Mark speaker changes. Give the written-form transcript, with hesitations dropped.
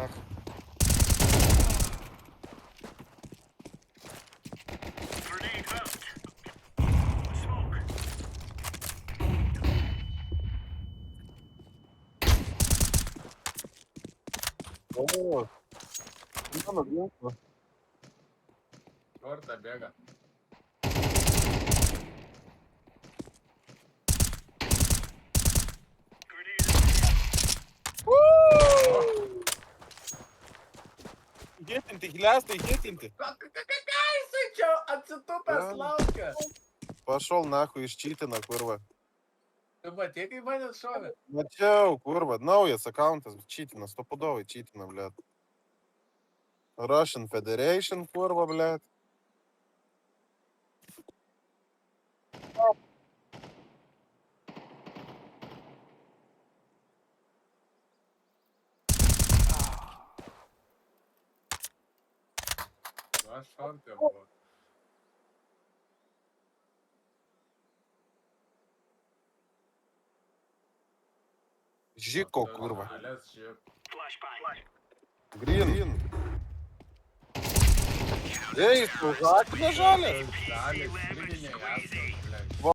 Speaker 1: нахуй. О, ну, ну,
Speaker 2: Шорта бега.
Speaker 1: Гетинти, глясти, гетинти.
Speaker 2: Какая суча? А це тупа
Speaker 1: Да.
Speaker 2: славка.
Speaker 1: Пошел нахуй, щитина, курва.
Speaker 2: Ебать, який мене шове?
Speaker 1: Начал, курва. No, с аккаунта, читина, стопудовый читина, блядь. Russian Federation, курва, блядь.
Speaker 2: Два шорти було.
Speaker 1: Жико, курва.
Speaker 2: Аляс жив.
Speaker 1: Грин. Эй, служак нажали?
Speaker 2: Далі, стріміння, ясно.